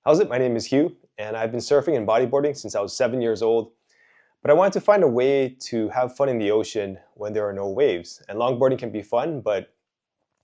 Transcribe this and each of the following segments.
How's it? My name is Hugh, and I've been surfing and bodyboarding since I was 7 years old. But I wanted to find a way to have fun in the ocean when there are no waves. And longboarding can be fun, but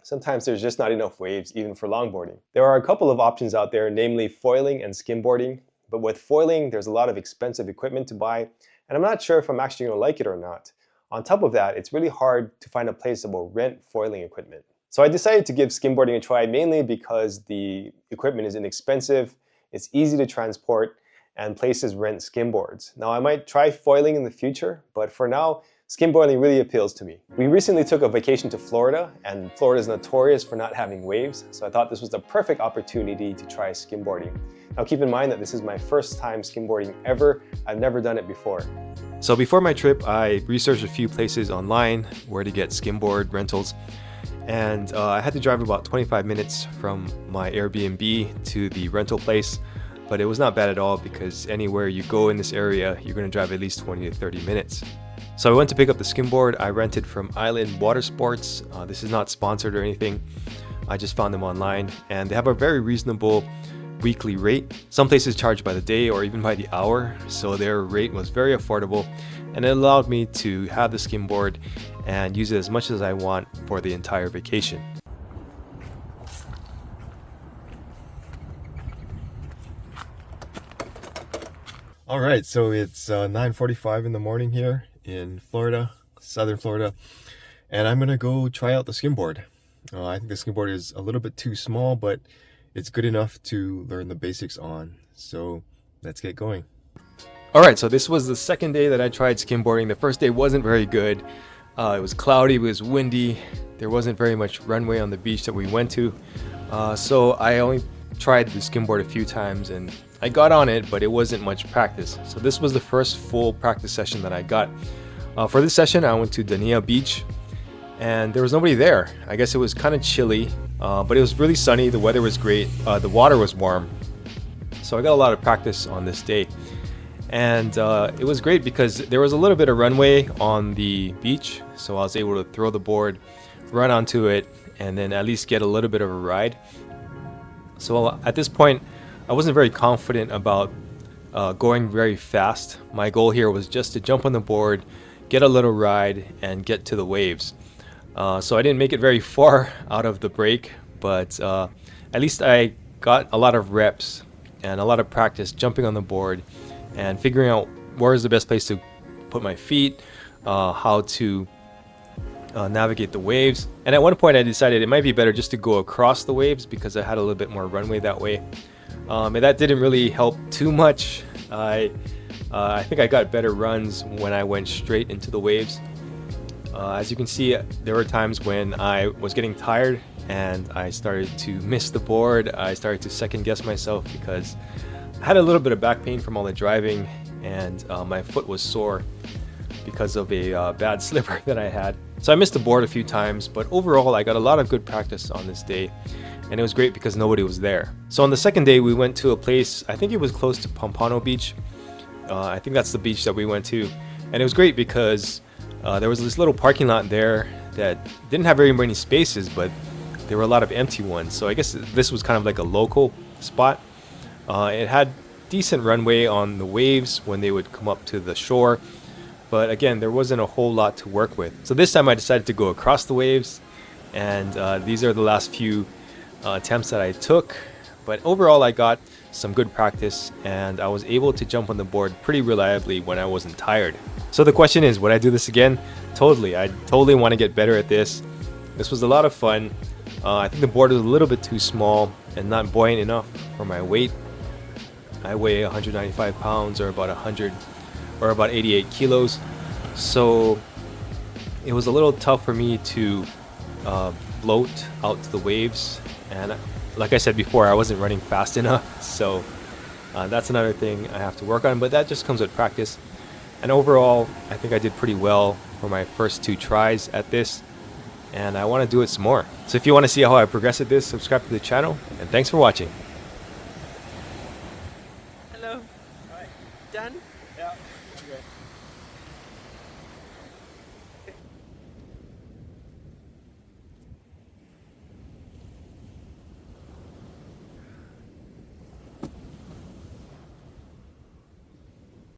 sometimes there's just not enough waves even for longboarding. There are a couple of options out there, namely foiling and skimboarding. But with foiling, there's a lot of expensive equipment to buy, and I'm not sure if I'm actually going to like it or not. On top of that, it's really hard to find a place that will rent foiling equipment. So I decided to give skimboarding a try mainly because the equipment is inexpensive, it's easy to transport, and places rent skimboards. Now I might try foiling in the future, but for now, skimboarding really appeals to me. We recently took a vacation to Florida, and Florida is notorious for not having waves, so I thought this was the perfect opportunity to try skimboarding. Now keep in mind that this is my first time skimboarding ever. I've never done it before. So before my trip, I researched a few places online where to get skimboard rentals. And I had to drive about 25 minutes from my Airbnb to the rental place, but it was not bad at all because anywhere you go in this area, you're going to drive at least 20 to 30 minutes. So I went to pick up the skimboard. I rented from Island Water Sports. This is not sponsored or anything. I just found them online, and they have a very reasonable weekly rate. Some places charge by the day or even by the hour, so their rate was very affordable, and it allowed me to have the skimboard and use it as much as I want for the entire vacation. All right, so it's 9:45 in the morning here in Florida, southern Florida, and I'm gonna go try out the skimboard. I think the skimboard is a little bit too small, but it's good enough to learn the basics on. So let's get going. All right, so this was the second day that I tried skimboarding. The first day wasn't very good. It was cloudy, it was windy. There wasn't very much runway on the beach that we went to. So I only tried the skimboard a few times and I got on it, but it wasn't much practice. So this was the first full practice session that I got. For this session, I went to Dania Beach and there was nobody there. I guess it was kind of chilly, but it was really sunny. The weather was great. The water was warm. So I got a lot of practice on this day. And it was great because there was a little bit of runway on the beach, so I was able to throw the board, run onto it, and then at least get a little bit of a ride. So at this point, I wasn't very confident about going very fast. My goal here was just to jump on the board, get a little ride, and get to the waves. So I didn't make it very far out of the break, but at least I got a lot of reps and a lot of practice jumping on the board and figuring out where is the best place to put my feet, how to navigate the waves. And at one point I decided it might be better just to go across the waves because I had a little bit more runway that way. And that didn't really help too much. I think I got better runs when I went straight into the waves. As you can see, there were times when I was getting tired and I started to miss the board. I started to second guess myself because I had a little bit of back pain from all the driving, and my foot was sore because of a bad slipper that I had. So I missed the board a few times, but overall I got a lot of good practice on this day, and it was great because nobody was there. So on the second day we went to a place, I think it was close to Pompano Beach. I think that's the beach that we went to, and it was great because there was this little parking lot there that didn't have very many spaces, but there were a lot of empty ones. So I guess this was kind of like a local spot. It had decent runway on the waves when they would come up to the shore, but again, there wasn't a whole lot to work with. So this time I decided to go across the waves, and these are the last few attempts that I took. But overall I got some good practice and I was able to jump on the board pretty reliably when I wasn't tired. So the question is, would I do this again? Totally. I totally want to get better at this. This was a lot of fun. I think the board was a little bit too small and not buoyant enough for my weight. I weigh 195 pounds or about 88 kilos. So it was a little tough for me to float out to the waves. And like I said before, I wasn't running fast enough. So that's another thing I have to work on, but that just comes with practice. And overall, I think I did pretty well for my first 2 tries at this. And I want to do it some more. So if you want to see how I progress at this, subscribe to the channel, and thanks for watching. Hello. Hi. Done? Yeah. Okay.